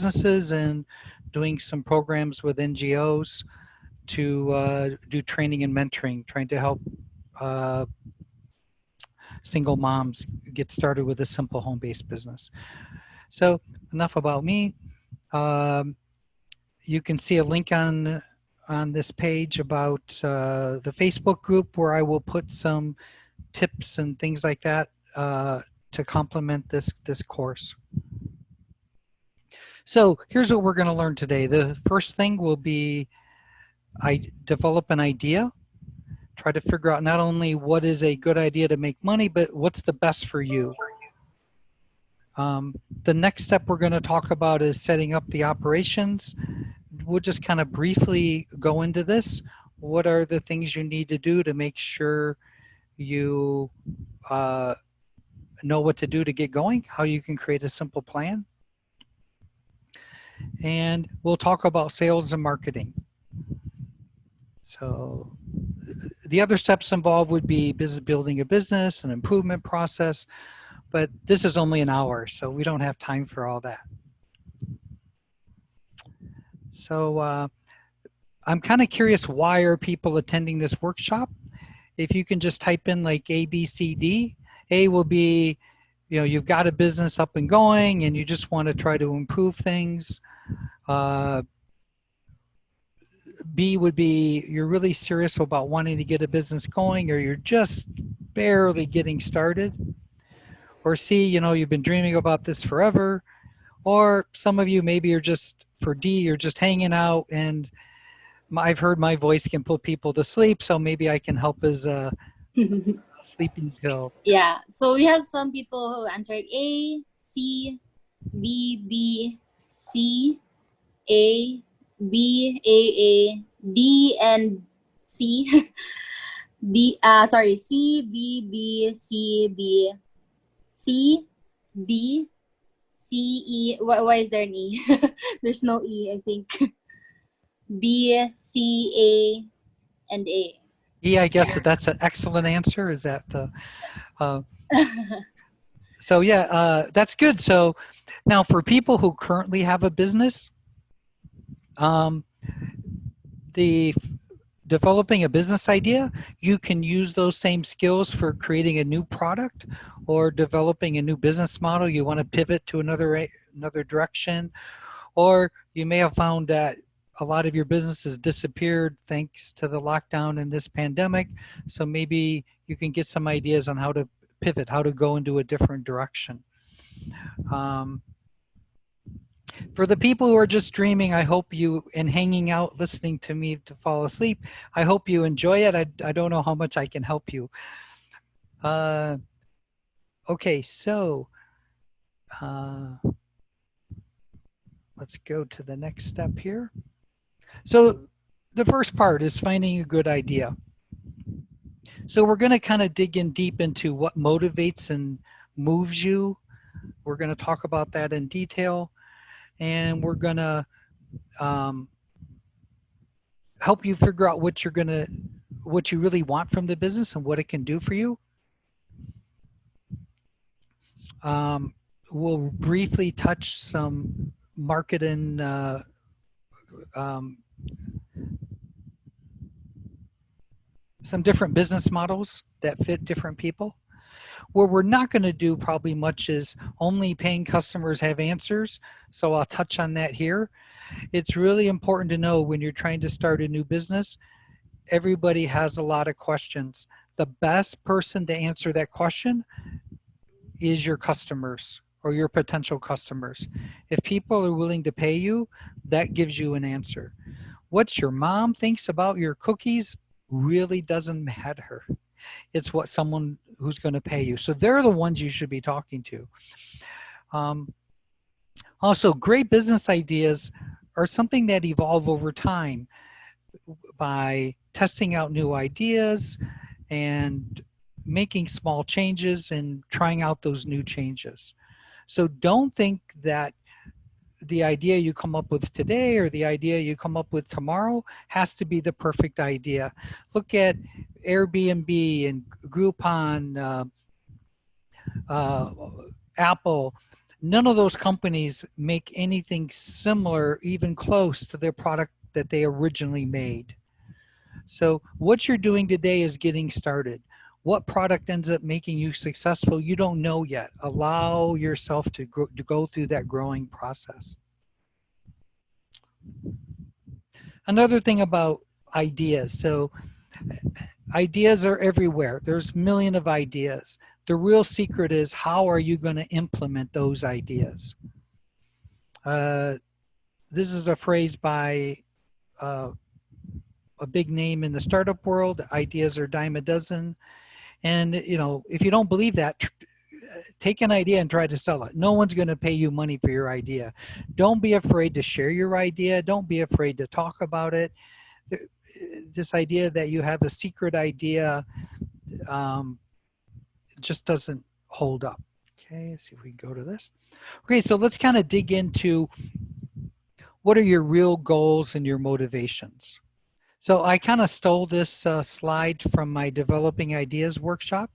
businesses and doing some programs with NGOs to do training and mentoring, trying to help uh, single moms get started with a simple home-based business. So enough about me. Um, you can see a link on this page about the Facebook group where I will put some tips and things like that to complement this course. So here's what we're going to learn today. The first thing will be I develop an idea, try to figure out not only what is a good idea to make money, but what's the best for you. The next step we're going to talk about is setting up the operations. We'll just kind of briefly go into this. What are the things you need to do to make sure you know what to do to get going, how you can create a simple plan. And we'll talk about sales and marketing. So the other steps involved would be building a business, an improvement process, but this is only an hour, so we don't have time for all that. So I'm kind of curious, why are people attending this workshop? If you can just type in like A, B, C, D. A will be, you know, you've got a business up and going and you just want to try to improve things. B would be, you're really serious about wanting to get a business going, or you're just barely getting started. Or C, you know, you've been dreaming about this forever. Or some of you, maybe you're just, for D, you're just hanging out, and I've heard my voice can put people to sleep, so maybe I can help as a sleeping pill. Yeah, so we have some people who answered A, C, B, B, C, A, B, A, D, and C. Sorry, C, B, B, C, B, C, D, C, E. Why is there an E? There's no E, I think. B, C, A, and A. Yeah, I guess that's an excellent answer. Is that the... So yeah, that's good. So now for people who currently have a business, the developing a business idea, you can use those same skills for creating a new product or developing a new business model. You want to pivot to another direction, or you may have found that a lot of your businesses disappeared thanks to the lockdown and this pandemic. So maybe you can get some ideas on how to pivot, how to go into a different direction. For the people who are just dreaming, I hope you, and hanging out, listening to me to fall asleep, I hope you enjoy it. I don't know how much I can help you. Okay, so let's go to the next step here. So the first part is finding a good idea. So we're going to kind of dig in deep into what motivates and moves you. We're going to talk about that in detail, and we're going to help you figure out what you really want from the business and what it can do for you. We'll briefly touch some market and some different business models that fit different people. What we're not going to do probably much is only paying customers have answers, so I'll touch on that here. It's really important to know when you're trying to start a new business, everybody has a lot of questions. The best person to answer that question is your customers or your potential customers. If people are willing to pay you, that gives you an answer. What your mom thinks about your cookies really doesn't matter. It's what someone who's going to pay you. So they're the ones you should be talking to. Also, great business ideas are something that evolve over time by testing out new ideas and making small changes and trying out those new changes. So don't think that the idea you come up with today or the idea you come up with tomorrow has to be the perfect idea. Look at Airbnb and Groupon, Apple. None of those companies make anything similar, even close to their product that they originally made. So what you're doing today is getting started. What product ends up making you successful, you don't know yet. Allow yourself to go through that growing process. Another thing about ideas. So ideas are everywhere. There's a million of ideas. The real secret is, how are you going to implement those ideas? This is a phrase by uh, a big name in the startup world. Ideas are dime a dozen. And you know, if you don't believe that, take an idea and try to sell it. No one's going to pay you money for your idea. Don't be afraid to share your idea. Don't be afraid to talk about it. This idea that you have a secret idea um, just doesn't hold up. Okay, let's see if we can go to this. Okay, so let's kind of dig into what are your real goals and your motivations. So I kind of stole this slide from my Developing Ideas workshop.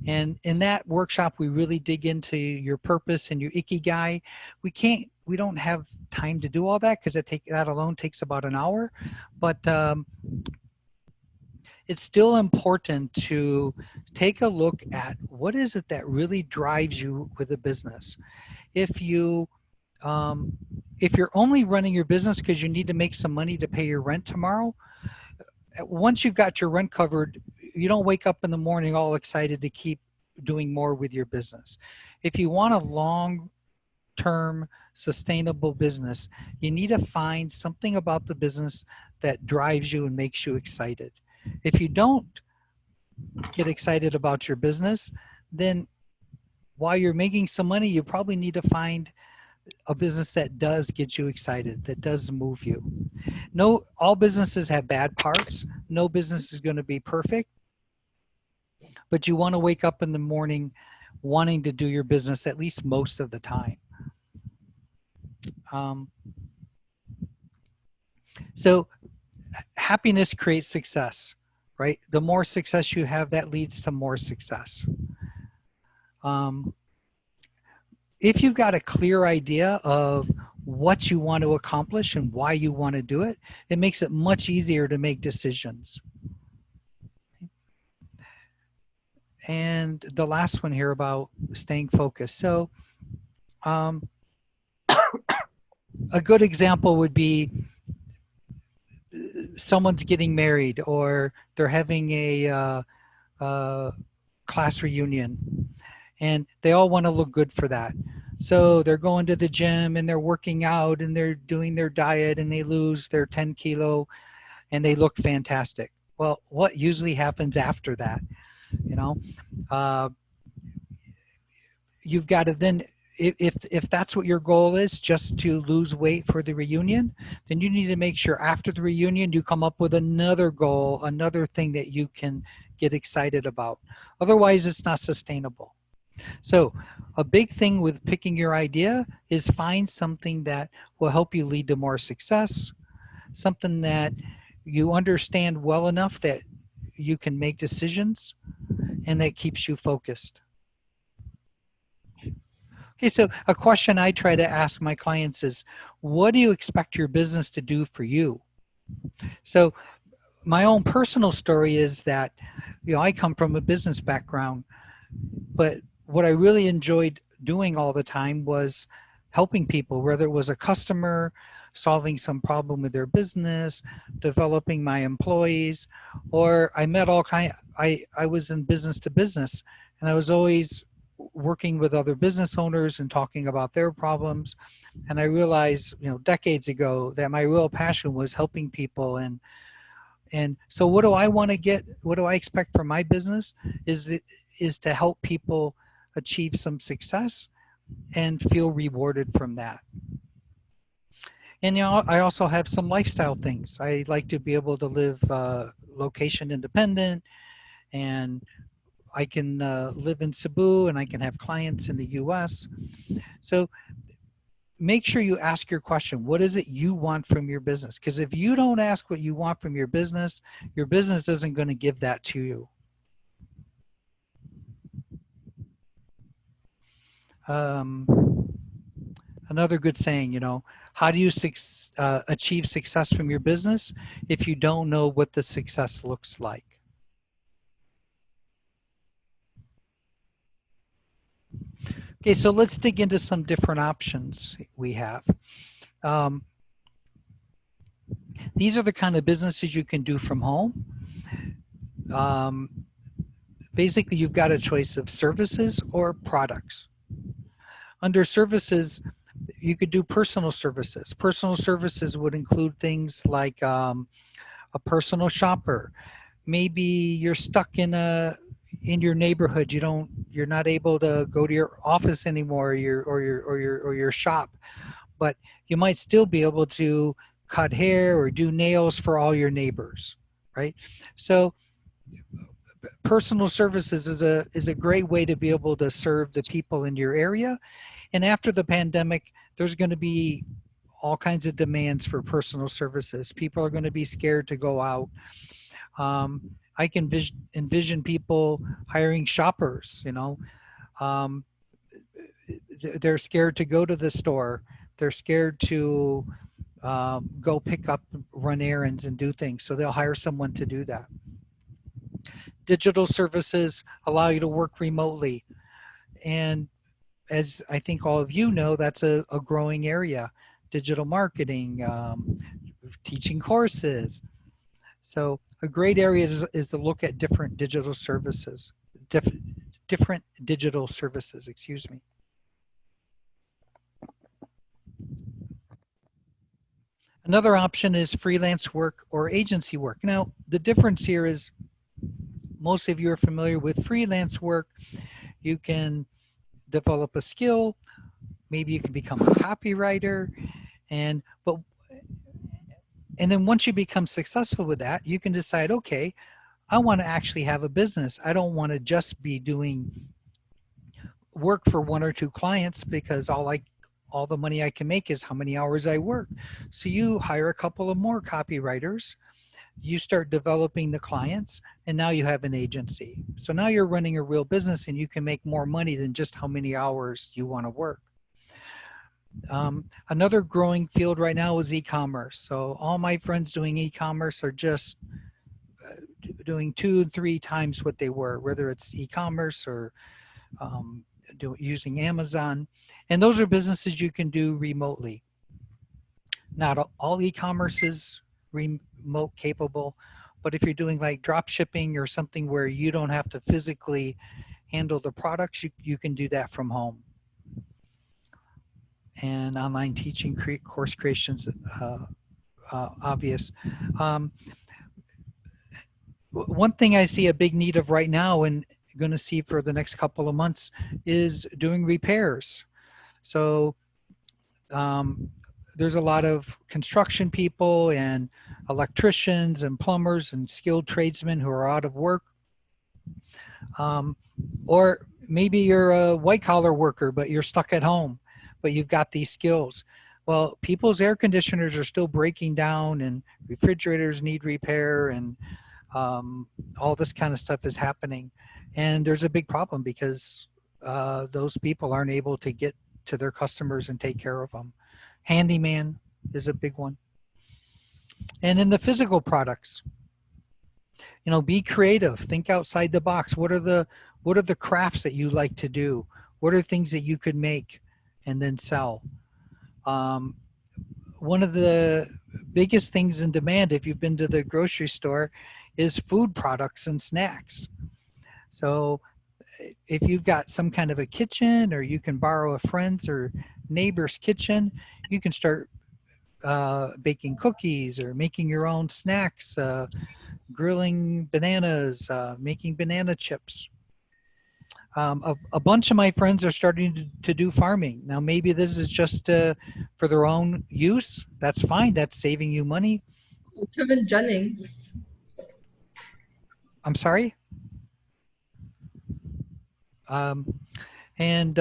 And in that workshop, we really dig into your purpose and your ikigai. We don't have time to do all that because that alone takes about an hour. But it's still important to take a look at what is it that really drives you with a business. If you if you're only running your business because you need to make some money to pay your rent tomorrow, once you've got your rent covered, you don't wake up in the morning all excited to keep doing more with your business. If you want a long-term sustainable business, you need to find something about the business that drives you and makes you excited. If you don't get excited about your business, then while you're making some money, you probably need to find a business that does get you excited, that does move you. No, all businesses have bad parts. No business is going to be perfect, but you want to wake up in the morning wanting to do your business at least most of the time. So happiness creates success, right? The more success you have, that leads to more success. If you've got a clear idea of what you want to accomplish and why you want to do it, it makes it much easier to make decisions. And the last one here about staying focused. So a good example would be someone's getting married or they're having a class reunion and they all want to look good for that. So they're going to the gym and they're working out and they're doing their diet and they lose their 10 kilo and they look fantastic. Well, what usually happens after that? You know, you've got to then, if that's what your goal is, just to lose weight for the reunion, then you need to make sure after the reunion you come up with another goal, another thing that you can get excited about. Otherwise, it's not sustainable. So a big thing with picking your idea is find something that will help you lead to more success, something that you understand well enough that you can make decisions and that keeps you focused. Okay, so a question I try to ask my clients is, what do you expect your business to do for you? So my own personal story is that, you know, I come from a business background, but what I really enjoyed doing all the time was helping people, whether it was a customer, solving some problem with their business, developing my employees, or I met all kind. I was in business to business, and I was always working with other business owners and talking about their problems. And I realized, you know, decades ago that my real passion was helping people. And so what do I want to get? What do I expect from my business is to help people achieve some success and feel rewarded from that. And you know, I also have some lifestyle things. I like to be able to live location independent, and I can live in Cebu and I can have clients in the US. So make sure you ask your question. What is it you want from your business? Because if you don't ask what you want from your business isn't going to give that to you. Um, Another good saying, how do you achieve success from your business if you don't know what the success looks like? Okay, so let's dig into some different options we have. Um, these are the kind of businesses you can do from home. Basically, you've got a choice of services or products. Under services, you could do personal services. Personal services would include things like a personal shopper. Maybe you're stuck in your neighborhood. You're not able to go to your office anymore, or your shop, but you might still be able to cut hair or do nails for all your neighbors, right? So personal services is a great way to be able to serve the people in your area. And after the pandemic, there's going to be all kinds of demands for personal services. People are going to be scared to go out. I can envision people hiring shoppers. Um, they're scared to go to the store. They're scared to go pick up, run errands, and do things. So they'll hire someone to do that. Digital services allow you to work remotely. And as I think all of you know, that's a growing area. Digital marketing, teaching courses. So a great area is to look at different digital services, different digital services, excuse me. Another option is freelance work or agency work. Now, the difference here is most of you are familiar with freelance work. You can develop a skill. Maybe you can become a copywriter. And then once you become successful with that, you can decide, okay, I want to actually have a business. I don't want to just be doing work for one or two clients, because all the money I can make is how many hours I work. So you hire a couple of more copywriters, you start developing the clients, and now you have an agency. So now you're running a real business and you can make more money than just how many hours you want to work. Another growing field right now is e-commerce. So all my friends doing e-commerce are just doing 2 and 3 times what they were, whether it's e-commerce or using Amazon. And those are businesses you can do remotely. Not all e-commerce is remote capable, but if you're doing like drop shipping or something where you don't have to physically handle the products, you can do that from home. And online teaching, course creations, obvious. One thing I see a big need of right now and going to see for the next couple of months is doing repairs. So there's a lot of construction people and electricians and plumbers and skilled tradesmen who are out of work. Or maybe you're a white collar worker, but you're stuck at home, but you've got these skills. Well, people's air conditioners are still breaking down and refrigerators need repair, and all this kind of stuff is happening. And there's a big problem because those people aren't able to get to their customers and take care of them. Handyman is a big one. And in the physical products, be creative, think outside the box. What are the crafts that you like to do? What are things that you could make and then sell? One of the biggest things in demand, if you've been to the grocery store, is food products and snacks. So if you've got some kind of a kitchen, or you can borrow a friend's or neighbor's kitchen, you can start baking cookies or making your own snacks, grilling bananas, making banana chips. A bunch of my friends are starting to do farming. Now, maybe this is just for their own use. That's fine. That's saving you money. Kevin Jennings. I'm sorry? And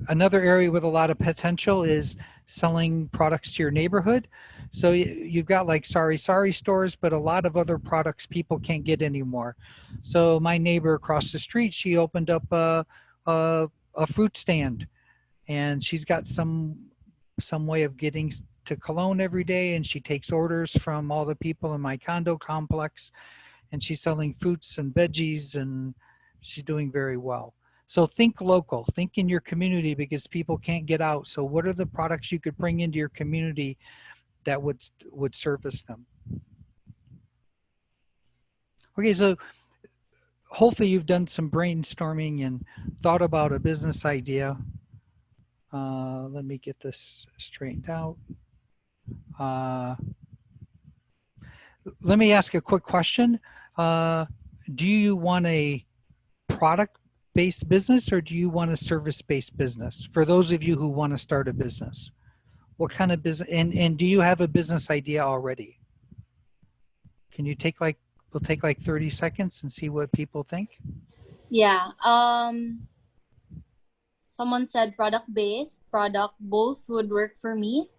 another area with a lot of potential is selling products to your neighborhood. So you've got like sorry stores, but a lot of other products people can't get anymore. So my neighbor across the street, she opened up a fruit stand, and she's got some way of getting to Cologne every day, and she takes orders from all the people in my condo complex, and she's selling fruits and veggies, and she's doing very well. So think local, think in your community, because people can't get out. So what are the products you could bring into your community that would service them? Okay, so hopefully you've done some brainstorming and thought about a business idea. Let me get this straightened out. Uh, Let me ask a quick question. Do you want a product-based business, or do you want a service-based business? For those of you who want to start a business, what kind of business, and do you have a business idea already? Can you take we'll take like 30 seconds and see what people think. Yeah. Someone said product-based. Product both would work for me.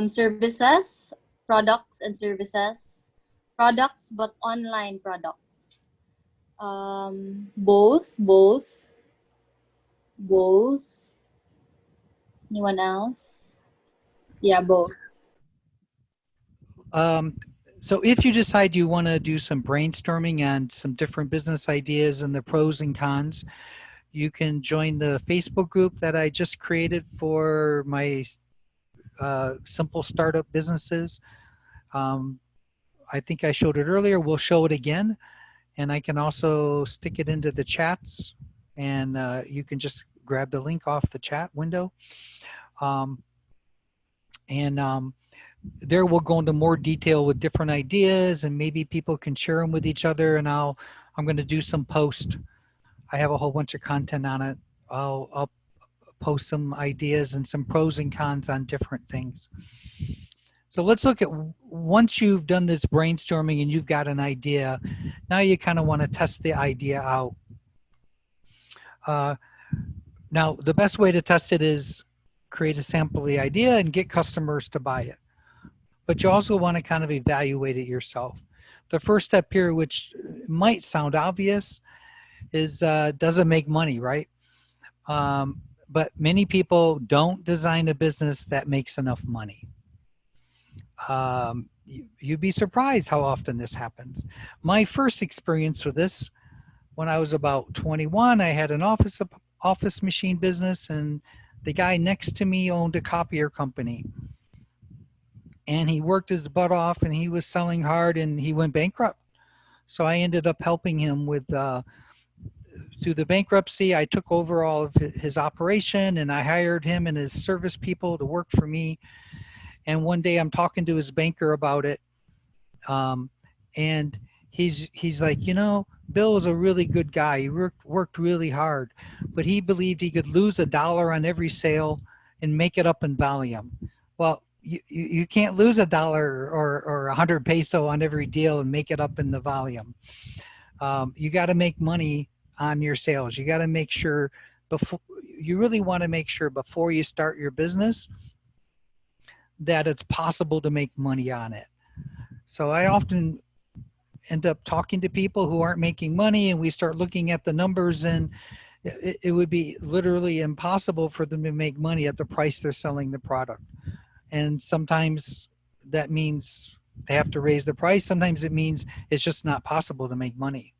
Services, products and services. Products but online products. Both. Anyone else? Yeah, both. So if you decide you want to do some brainstorming on some different business ideas and the pros and cons, you can join the Facebook group that I just created for my simple startup businesses. I think I showed it earlier. We'll show it again. And I can also stick it into the chats, and you can just grab the link off the chat window. There we'll go into more detail with different ideas, and maybe people can share them with each other. And I'm going to do some post. I have a whole bunch of content on it. I'll post some ideas and some pros and cons on different things. So let's look at, once you've done this brainstorming and you've got an idea, now you kind of want to test the idea out. Now, the best way to test it is create a sample of the idea and get customers to buy it. But you also want to kind of evaluate it yourself. The first step here, which might sound obvious, is does it make money, right? But many people don't design a business that makes enough money. You'd be surprised how often this happens. My first experience with this, when I was about 21, I had an office machine business, and the guy next to me owned a copier company. And he worked his butt off, and he was selling hard, and he went bankrupt. So I ended up helping him with, through the bankruptcy. I took over all of his operation, and I hired him and his service people to work for me. And one day I'm talking to his banker about it. And he's like, you know, Bill was a really good guy. He worked really hard, but he believed he could lose $1 on every sale and make it up in volume. Well, you can't lose $1 or 100 peso on every deal and make it up in the volume. You got to make money on your sales. You got to make sure you really want to make sure before you start your business that it's possible to make money on it. So I often end up talking to people who aren't making money, and we start looking at the numbers, and it would be literally impossible for them to make money at the price they're selling the product. And sometimes that means they have to raise the price. Sometimes it means it's just not possible to make money.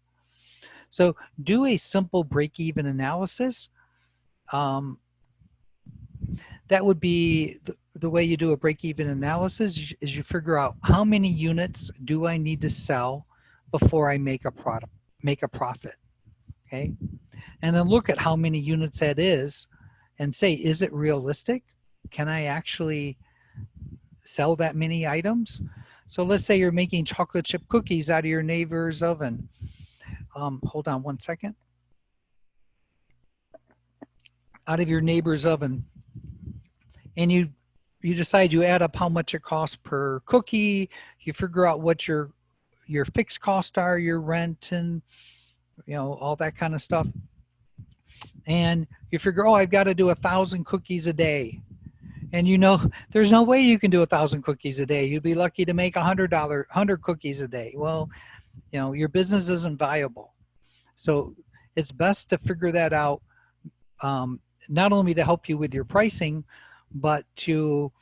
So do a simple break-even analysis. That would be the way you do a break-even analysis is you figure out how many units do I need to sell before I make a profit, okay? And then look at how many units that is and say, is it realistic? Can I actually sell that many items? So let's say you're making chocolate chip cookies out of your neighbor's oven. Hold on one second. Out of your neighbor's oven. And you decide, you add up how much it costs per cookie. You figure out what your fixed costs are, your rent, and all that kind of stuff. And you figure, oh, I've got to do 1,000 cookies a day. And there's no way you can do 1,000 cookies a day. You'd be lucky to make 100 cookies a day. Well, your business isn't viable. So it's best to figure that out. not only to help you with your pricing, but to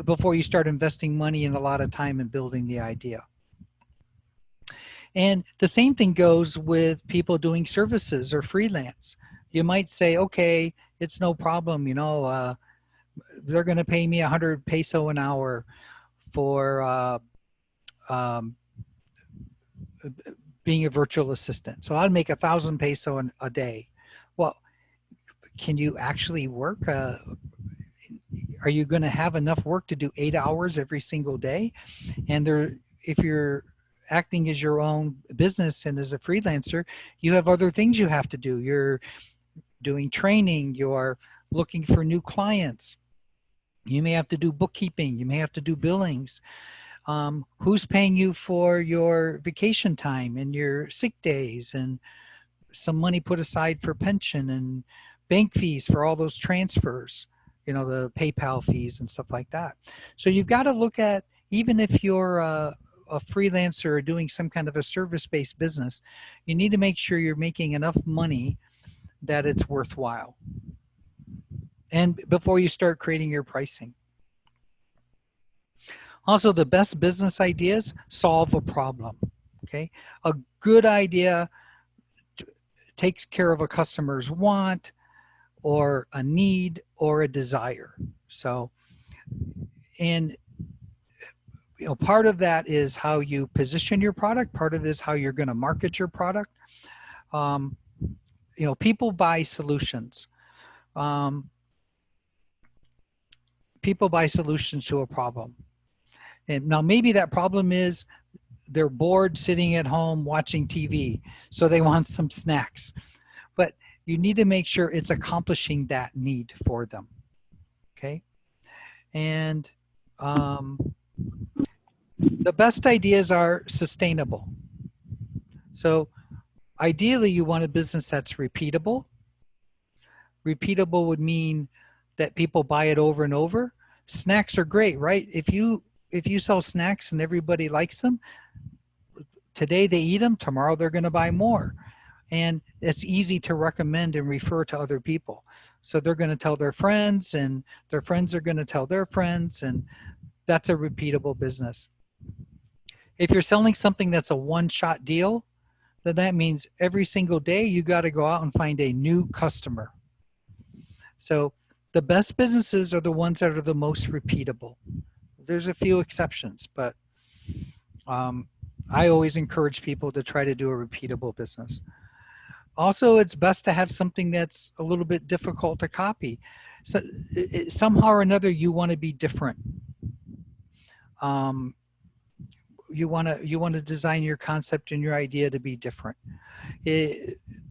before you start investing money and a lot of time in building the idea. And the same thing goes with people doing services or freelance. You might say, okay, it's no problem, they're going to pay me 100 peso an hour for um, being a virtual assistant. So I'd make 1,000 peso a day. Well, can you actually work? Are you going to have enough work to do 8 hours every single day? And if you're acting as your own business and as a freelancer, you have other things you have to do. You're doing training, you're looking for new clients. You may have to do bookkeeping, you may have to do billings. Who's paying you for your vacation time and your sick days, and some money put aside for pension and bank fees for all those transfers, the PayPal fees and stuff like that. So you've got to look at, even if you're a freelancer or doing some kind of a service-based business, you need to make sure you're making enough money that it's worthwhile. And before you start creating your pricing. Also, the best business ideas solve a problem. Okay, a good idea takes care of a customer's want or a need or a desire. So, and part of that is how you position your product. Part of it is how you're going to market your product. People buy solutions. People buy solutions to a problem. And now maybe that problem is they're bored sitting at home watching TV, so they want some snacks. But you need to make sure it's accomplishing that need for them. Okay. And the best ideas are sustainable. So ideally, you want a business that's repeatable. Repeatable would mean that people buy it over and over. Snacks are great, right? If you sell snacks and everybody likes them, today they eat them, tomorrow they're going to buy more. And it's easy to recommend and refer to other people. So they're going to tell their friends, and their friends are going to tell their friends, and that's a repeatable business. If you're selling something that's a one-shot deal, then that means every single day you got to go out and find a new customer. So the best businesses are the ones that are the most repeatable. There's a few exceptions, but I always encourage people to try to do a repeatable business. Also, it's best to have something that's a little bit difficult to copy. So somehow or another, you want to be different. You want to design your concept and your idea to be different.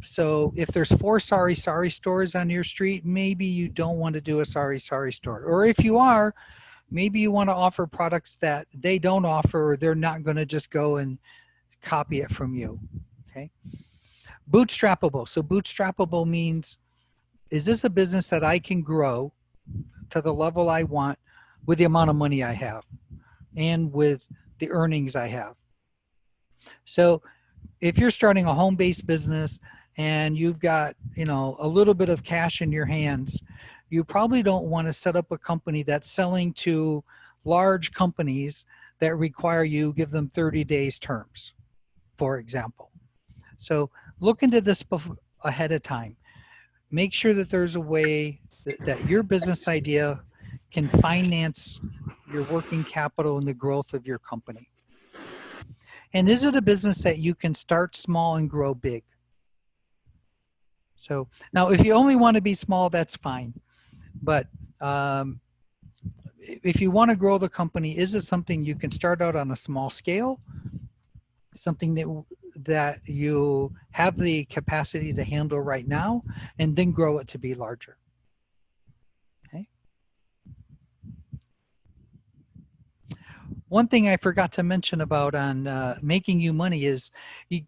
So if there's 4 sorry stores on your street, maybe you don't want to do a sorry store. Or if you are, maybe you want to offer products that they don't offer, or they're not going to just go and copy it from you. Okay. Bootstrappable. So bootstrappable means, is this a business that I can grow to the level I want with the amount of money I have and with the earnings I have? So if you're starting a home-based business and you've got, a little bit of cash in your hands, you probably don't want to set up a company that's selling to large companies that require you give them 30 days terms, for example. So look into this ahead of time. Make sure that there's a way that your business idea can finance your working capital and the growth of your company. And is it a business that you can start small and grow big? So now, if you only want to be small, that's fine. But if you want to grow the company, is it something you can start out on a small scale? Something that you have the capacity to handle right now, and then grow it to be larger. Okay. One thing I forgot to mention about on making you money is you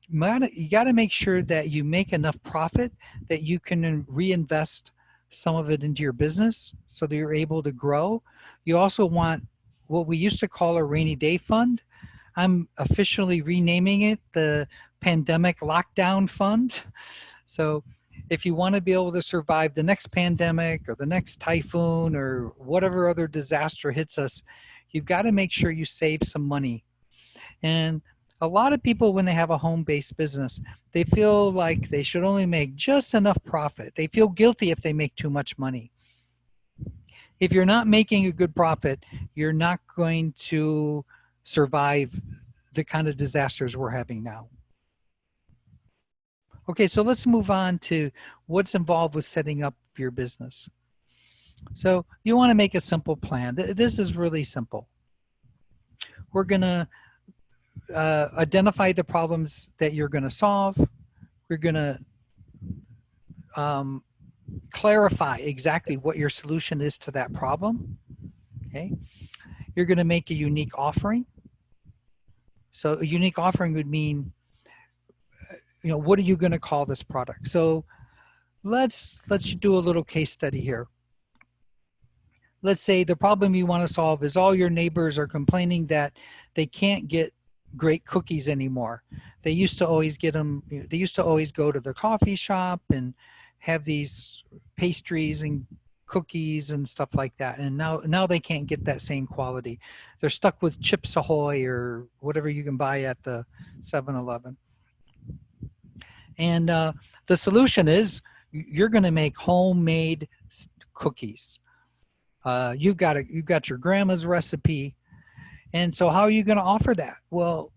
got to make sure that you make enough profit that you can reinvest some of it into your business so that you're able to grow. You also want what we used to call a rainy day fund. I'm officially renaming it the pandemic lockdown fund. So if you want to be able to survive the next pandemic or the next typhoon or whatever other disaster hits us, you've got to make sure you save some money. And a lot of people, when they have a home-based business, they feel like they should only make just enough profit. They feel guilty if they make too much money. If you're not making a good profit, you're not going to survive the kind of disasters we're having now. Okay, so let's move on to what's involved with setting up your business. So you want to make a simple plan. This is really simple. We're going to identify the problems that you're going to solve. We're going to clarify exactly what your solution is to that problem. Okay, you're going to make a unique offering. So a unique offering would mean, what are you going to call this product? So let's do a little case study here. Let's say the problem you want to solve is all your neighbors are complaining that they can't get great cookies anymore. They used to always get them, they used to always go to the coffee shop and have these pastries and cookies and stuff like that. And now they can't get that same quality. They're stuck with Chips Ahoy or whatever you can buy at the 7-Eleven. And the solution is you're going to make homemade cookies. You got your grandma's recipe, and so how are you going to offer that? Well,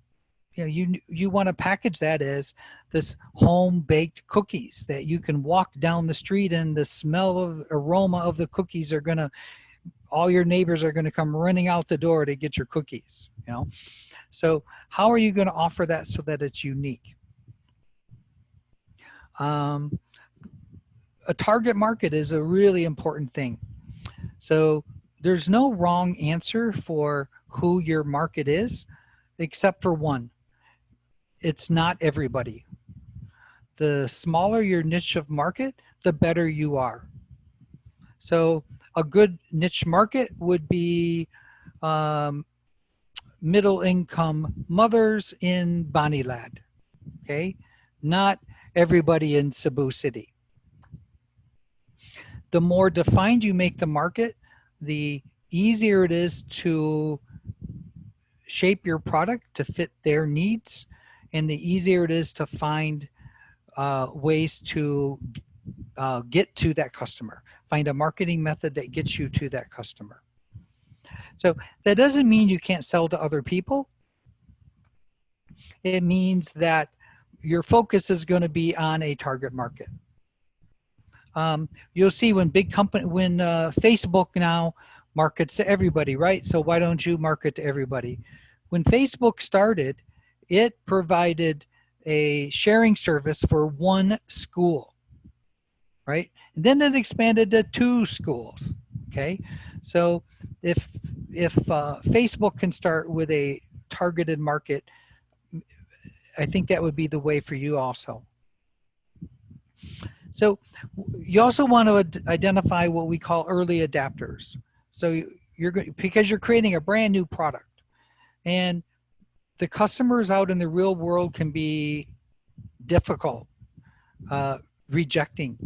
you want to package that as this home baked cookies that you can walk down the street and the smell of aroma of the cookies are gonna, all your neighbors are going to come running out the door to get your cookies. So how are you going to offer that so that it's unique? A target market is a really important thing. So there's no wrong answer for who your market is, except for one. It's not everybody. The smaller your niche of market, the better you are. So a good niche market would be middle income mothers in Bonilad, okay? Not everybody in Cebu City. The more defined you make the market, the easier it is to shape your product to fit their needs, and the easier it is to find ways to get to that customer. Find a marketing method that gets you to that customer. So that doesn't mean you can't sell to other people. It means that your focus is going to be on a target market. You'll see when Facebook now markets to everybody, right? So why don't you market to everybody? When Facebook started, it provided a sharing service for one school, right? And then it expanded to 2 schools, okay? So if Facebook can start with a targeted market, I think that would be the way for you also. So you also want to identify what we call early adapters. So because you're creating a brand new product, and the customers out in the real world can be difficult, rejecting.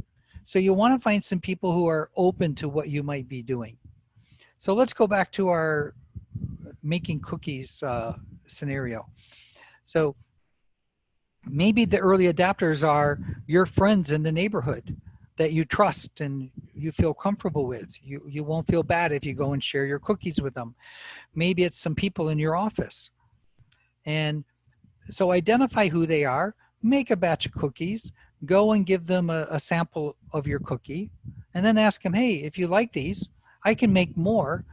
So you want to find some people who are open to what you might be doing. So let's go back to our making cookies scenario. So maybe the early adapters are your friends in the neighborhood that you trust and you feel comfortable with. You won't feel bad if you go and share your cookies with them. Maybe it's some people in your office. And so identify who they are, make a batch of cookies, go and give them a sample of your cookie, and then ask them, hey, if you like these, I can make more.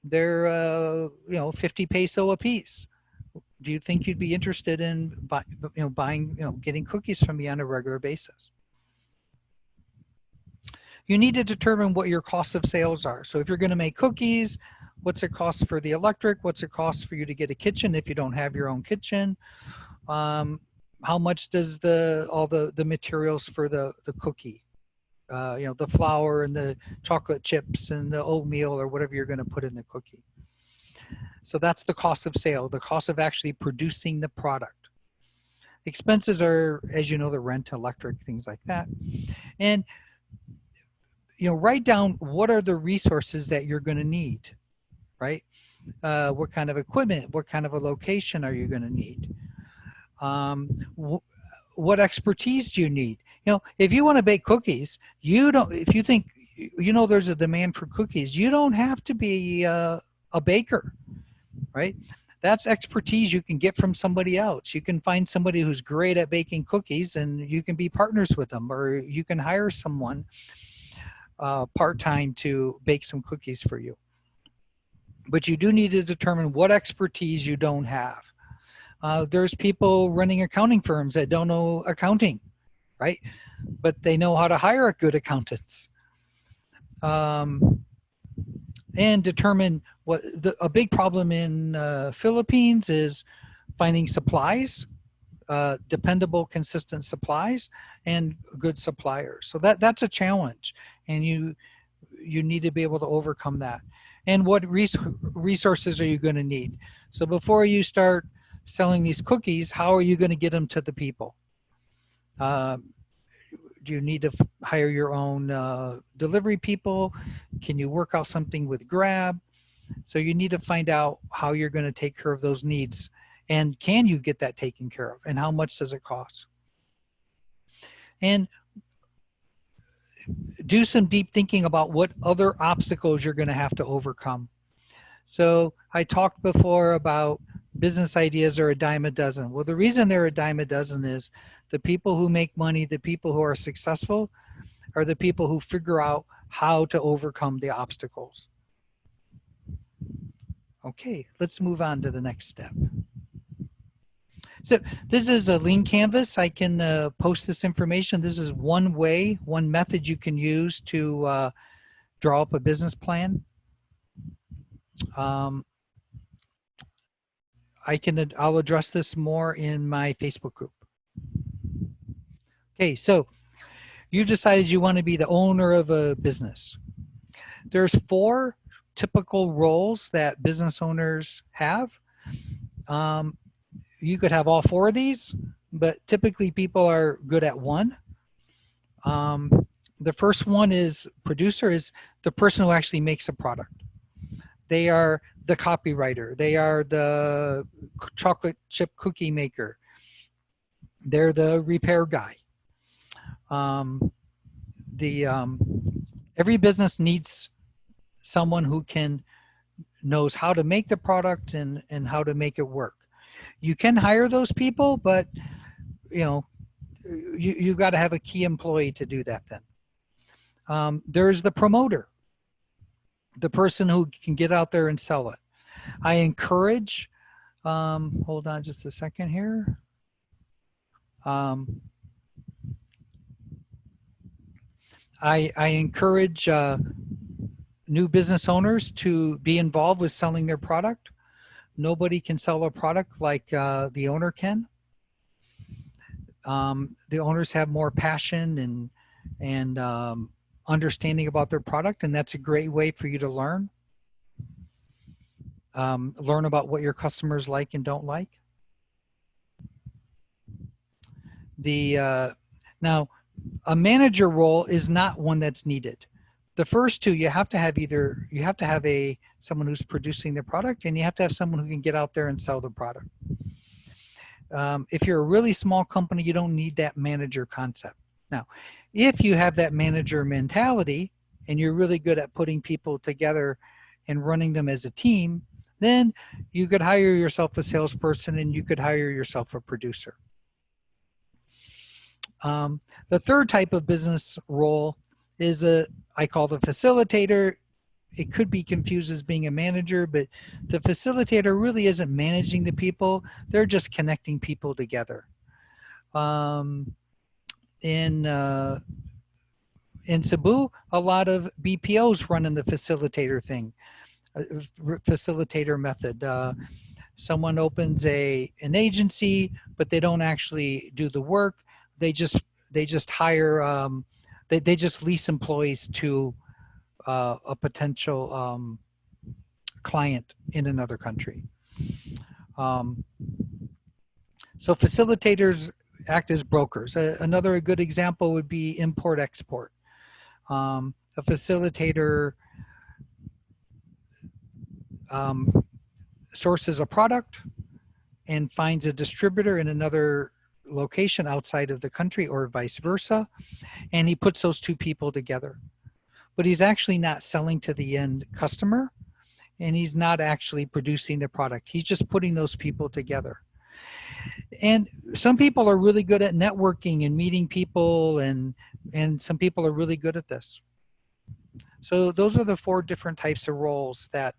They're 50 peso a piece. Do you think you'd be interested in getting cookies from me on a regular basis? You need to determine what your cost of sales are. So if you're going to make cookies, what's it cost for the electric? What's it cost for you to get a kitchen if you don't have your own kitchen? How much does all the materials for the cookie, the flour and the chocolate chips and the oatmeal or whatever you're going to put in the cookie? So that's the cost of sale, the cost of actually producing the product. Expenses are, as you know, the rent, electric, things like that. And write down what are the resources that you're going to need, right? What kind of equipment, what kind of a location are you going to need? What expertise do you need? If you want to bake cookies, if you think, there's a demand for cookies, you don't have to be a baker, right? That's expertise you can get from somebody else. You can find somebody who's great at baking cookies and you can be partners with them, or you can hire someone part-time to bake some cookies for you. But you do need to determine what expertise you don't have. There's people running accounting firms that don't know accounting, right? But they know how to hire good accountants. And determine a big problem in Philippines is finding supplies, dependable, consistent supplies, and good suppliers. So that's a challenge, and you need to be able to overcome that. And what resources are you going to need? So before you start selling these cookies, how are you going to get them to the people? Do you need to hire your own delivery people? Can you work out something with Grab? So you need to find out how you're going to take care of those needs, and can you get that taken care of, and how much does it cost? And do some deep thinking about what other obstacles you're going to have to overcome. So I talked before about business ideas are a dime a dozen. Well, the reason they're a dime a dozen is the people who make money, the people who are successful, are the people who figure out how to overcome the obstacles. Okay, let's move on to the next step. So this is a lean canvas. I can post this information. This is one way, one method you can use to draw up a business plan. I'll address this more in my Facebook group. Okay, so you decided you want to be the owner of a business. There's 4 typical roles that business owners have. You could have all 4 of these, but typically people are good at one. The first one is producer, is the person who actually makes a product. They are the copywriter. They are the chocolate chip cookie maker. They're the repair guy. Every business needs someone who knows how to make the product and how to make it work. You can hire those people, but you've got to have a key employee to do that then. There's the promoter, the person who can get out there and sell it. I encourage, hold on just a second here. I encourage new business owners to be involved with selling their product. Nobody can sell a product like the owner can. The owners have more passion and understanding about their product, and that's a great way for you to learn. Learn about what your customers like and don't like. Now, a manager role is not one that's needed. The first 2, you have to have someone who's producing the product, and you have to have someone who can get out there and sell the product. If you're a really small company, you don't need that manager concept. Now, if you have that manager mentality and you're really good at putting people together and running them as a team, then you could hire yourself a salesperson and you could hire yourself a producer. The third type of business role is I call the facilitator. It could be confused as being a manager, but the facilitator really isn't managing the people. They're just connecting people together. In Cebu, a lot of BPOs run in the facilitator thing, facilitator method. Someone opens an agency, but they don't actually do the work. They just hire, they just lease employees to a potential client in another country. So facilitators act as brokers. Another good example would be import-export. A facilitator sources a product and finds a distributor in another location outside of the country or vice versa, and he puts those two people together. But he's actually not selling to the end customer, and he's not actually producing the product. He's just putting those people together. And some people are really good at networking and meeting people, and some people are really good at this. So those are the 4 different types of roles that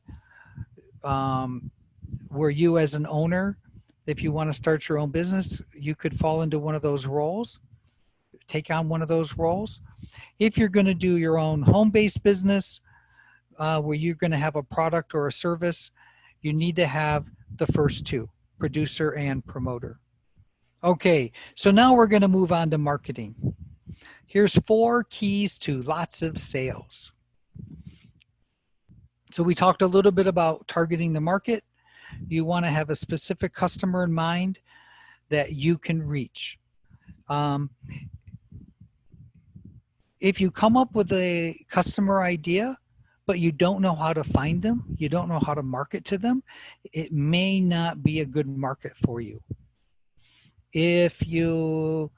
where you as an owner, if you want to start your own business, you could fall into one of those roles, take on one of those roles. If you're going to do your own home-based business, where you're going to have a product or a service, you need to have the first 2, producer and promoter. Okay, so now we're going to move on to marketing. Here's 4 keys to lots of sales. So we talked a little bit about targeting the market. You want to have a specific customer in mind that you can reach. If you come up with a customer idea, but you don't know how to find them, you don't know how to market to them, it may not be a good market for you. If you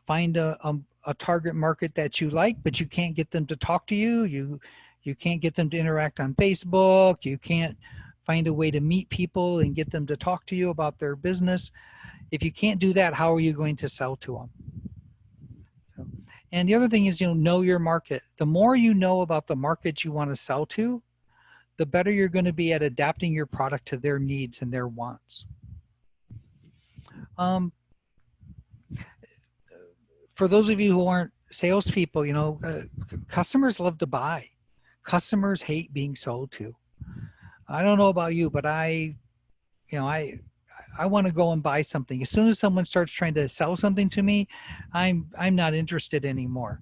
find a target market that you like, but you can't get them to talk to you, you can't get them to interact on Facebook, you can't find a way to meet people and get them to talk to you about their business. If you can't do that, how are you going to sell to them? So, and the other thing is, know your market. The more you know about the market you want to sell to, the better you're going to be at adapting your product to their needs and their wants. For those of you who aren't salespeople, customers love to buy. Customers hate being sold to. I don't know about you, but I want to go and buy something. As soon as someone starts trying to sell something to me, I'm not interested anymore.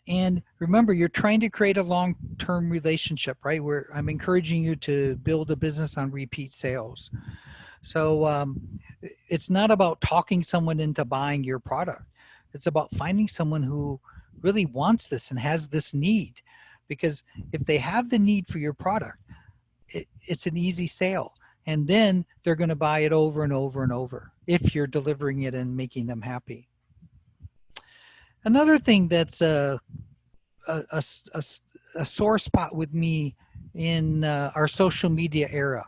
And remember, you're trying to create a long-term relationship, right? Where I'm encouraging you to build a business on repeat sales. So it's not about talking someone into buying your product. It's about finding someone who really wants this and has this need. Because if they have the need for your product, it's an easy sale. And then they're going to buy it over and over and over if you're delivering it and making them happy. Another thing that's a sore spot with me in our social media era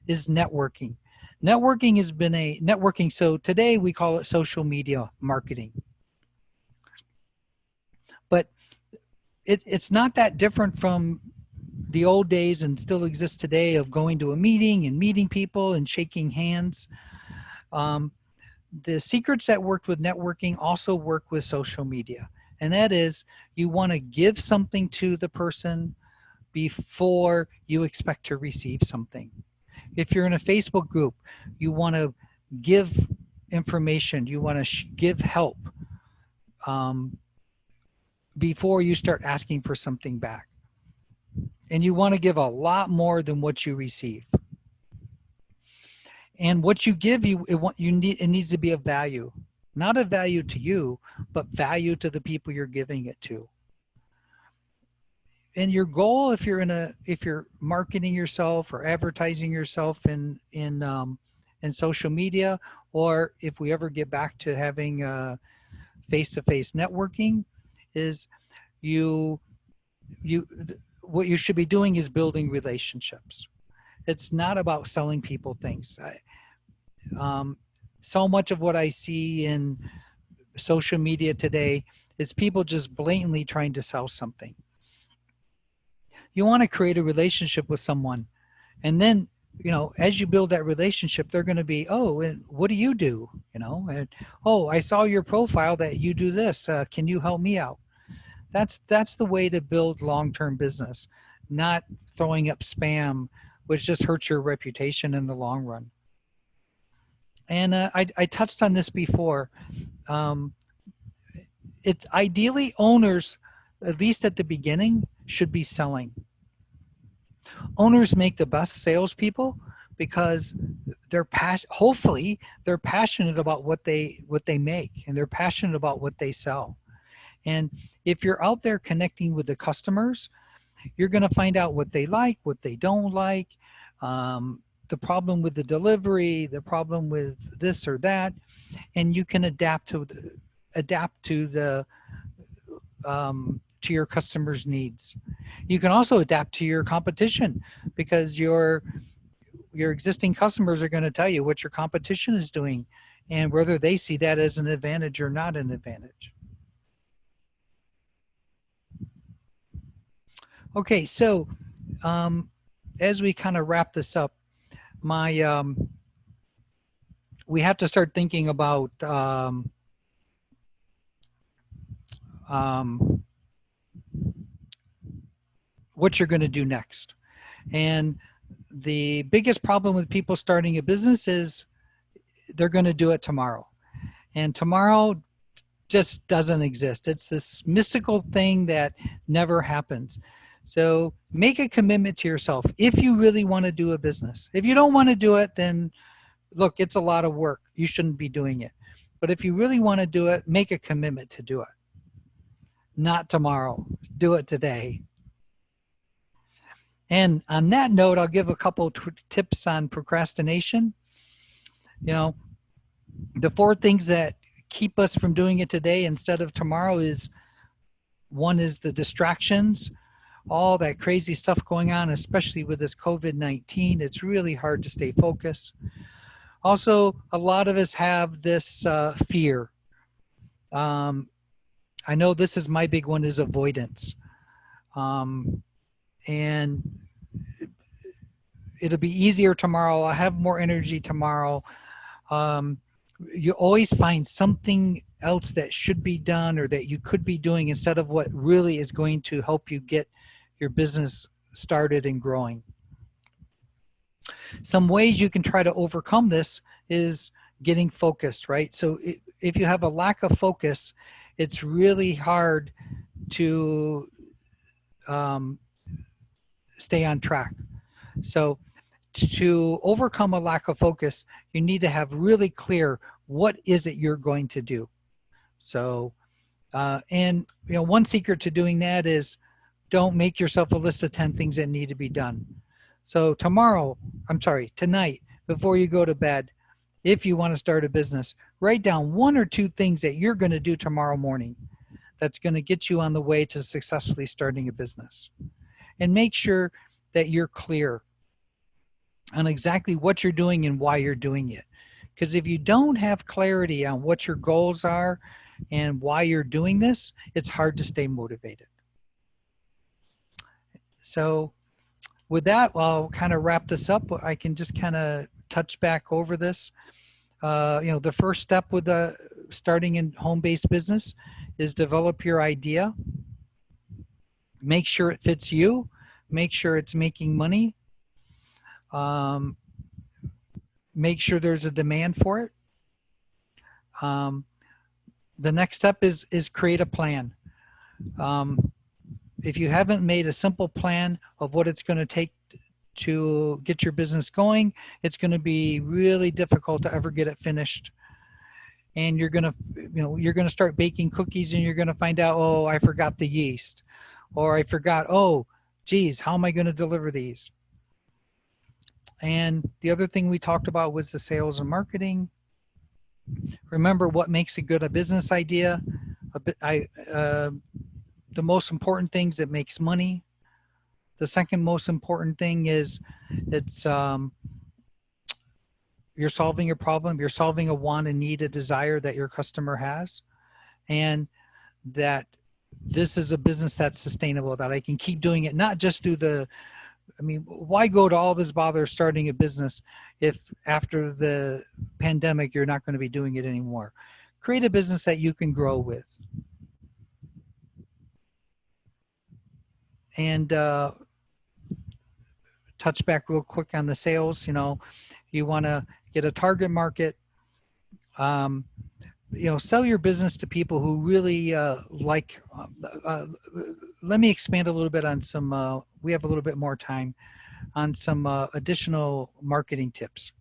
is networking. Networking has been so today we call it social media marketing. But it's not that different from the old days and still exists today of going to a meeting and meeting people and shaking hands. The secrets that worked with networking also work with social media. And that is, you want to give something to the person before you expect to receive something. If you're in a Facebook group, you want to give information, you want to give help before you start asking for something back. And you want to give a lot more than what you receive. And what you give, it needs to be of value. Not of value to you, but value to the people you're giving it to. And your goal, if you're marketing yourself or advertising yourself in social media, or if we ever get back to having face-to-face networking, is what you should be doing is building relationships. It's not about selling people things. So much of what I see in social media today is people just blatantly trying to sell something. You want to create a relationship with someone, and then as you build that relationship, they're going to be, oh, and what do you do? And oh, I saw your profile that you do this. Can you help me out? That's the way to build long-term business, not throwing up spam, which just hurts your reputation in the long run. And I touched on this before. It's ideally owners, at least at the beginning, should be selling. Owners make the best salespeople, because hopefully they're passionate about what they make, and they're passionate about what they sell. And if you're out there connecting with the customers, you're going to find out what they like, what they don't like, the problem with the delivery, the problem with this or that, and you can adapt to your customers' needs. You can also adapt to your competition, because your existing customers are going to tell you what your competition is doing and whether they see that as an advantage or not an advantage. Okay, so as we kind of wrap this up, we have to start thinking about what you're going to do next. And the biggest problem with people starting a business is they're going to do it tomorrow. And tomorrow just doesn't exist. It's this mystical thing that never happens. So make a commitment to yourself if you really want to do a business. If you don't want to do it, then look, it's a lot of work. You shouldn't be doing it. But if you really want to do it, make a commitment to do it. Not tomorrow. Do it today. And on that note, I'll give a couple tips on procrastination. You know, the 4 things that keep us from doing it today instead of tomorrow is, one is the distractions, all that crazy stuff going on, especially with this COVID-19. It's really hard to stay focused. Also, a lot of us have this fear. I know this is my big one, is avoidance. And it'll be easier tomorrow. I'll have more energy tomorrow. You always find something else that should be done or that you could be doing instead of what really is going to help you get your business started and growing. Some ways you can try to overcome this is getting focused, right? So if you have a lack of focus, it's really hard to stay on track. So to overcome a lack of focus, you need to have really clear what is it you're going to do. So, and you know, one secret to doing that is don't make yourself a list of 10 things that need to be done. So tonight, before you go to bed, if you want to start a business, write down 1 or 2 things that you're going to do tomorrow morning that's going to get you on the way to successfully starting a business. And make sure that you're clear on exactly what you're doing and why you're doing it. Because if you don't have clarity on what your goals are and why you're doing this, it's hard to stay motivated. So with that, I'll kind of wrap this up. I can just kind of touch back over this. You know, the first step with starting a home-based business is develop your idea. Make sure it fits you. Make sure it's making money. Make sure there's a demand for it. The next step is create a plan. If you haven't made a simple plan of what it's going to take to get your business going, it's going to be really difficult to ever get it finished. And you're going to start baking cookies and you're going to find out, oh, I forgot the yeast, or I forgot, oh, geez, how am I going to deliver these? And the other thing we talked about was the sales and marketing. Remember what makes a business idea. The most important thing is it makes money. The second most important thing is you're solving a problem. You're solving a want, a need, a desire that your customer has, and that this is a business that's sustainable, that I can keep doing it, not just through why go to all this bother starting a business if after the pandemic you're not going to be doing it anymore? Create a business that you can grow with. And touch back real quick on the sales. You know, you want to get a target market. You know, sell your business to people who really like. Let me expand a little bit on some. We have a little bit more time. on some additional marketing tips.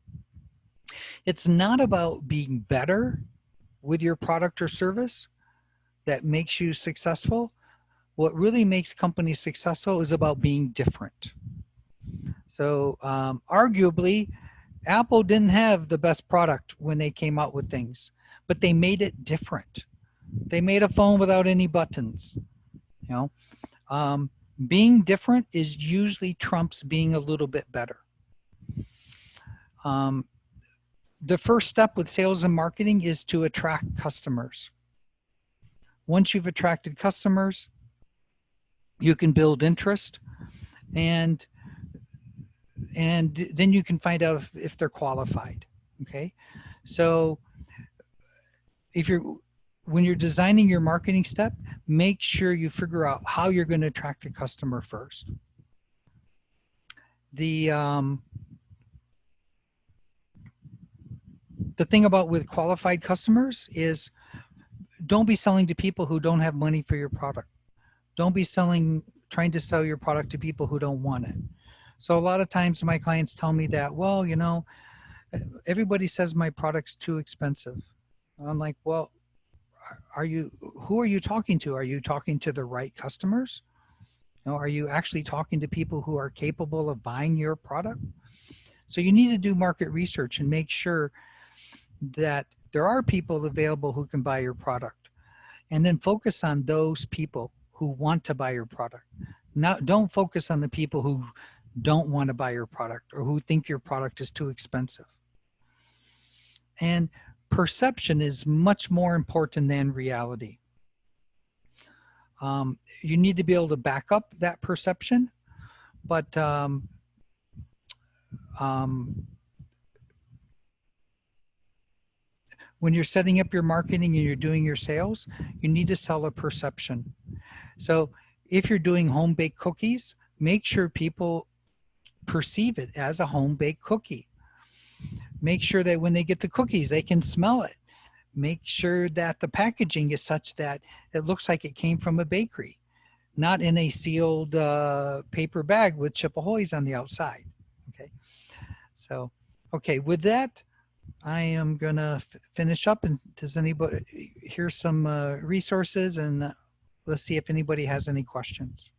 It's not about being better with your product or service that makes you successful. What really makes companies successful is about being different. So arguably, Apple didn't have the best product when they came out with things, but they made it different. They made a phone without any buttons. You know, being different is usually trumps being a little bit better. The first step with sales and marketing is to attract customers. Once you've attracted customers, you can build interest, and then you can find out if they're qualified. Okay, so when you're designing your marketing step, make sure you figure out how you're going to attract the customer first. The thing about with qualified customers is don't be selling to people who don't have money for your product. Don't be trying to sell your product to people who don't want it. So a lot of times my clients tell me that, well, you know, everybody says my product's too expensive. I'm like, well, who are you talking to? Are you talking to the right customers? You know, are you actually talking to people who are capable of buying your product? So you need to do market research and make sure that there are people available who can buy your product, and then focus on those people who want to buy your product. Now, don't focus on the people who don't want to buy your product or who think your product is too expensive. And perception is much more important than reality. You need to be able to back up that perception, but when you're setting up your marketing and you're doing your sales, you need to sell a perception. So if you're doing home-baked cookies, make sure people perceive it as a home-baked cookie. Make sure that when they get the cookies, they can smell it. Make sure that the packaging is such that it looks like it came from a bakery, not in a sealed paper bag with chip ahoys on the outside. Okay. So, okay, with that, I am going to finish up. And does anybody, here's some resources, and let's see if anybody has any questions.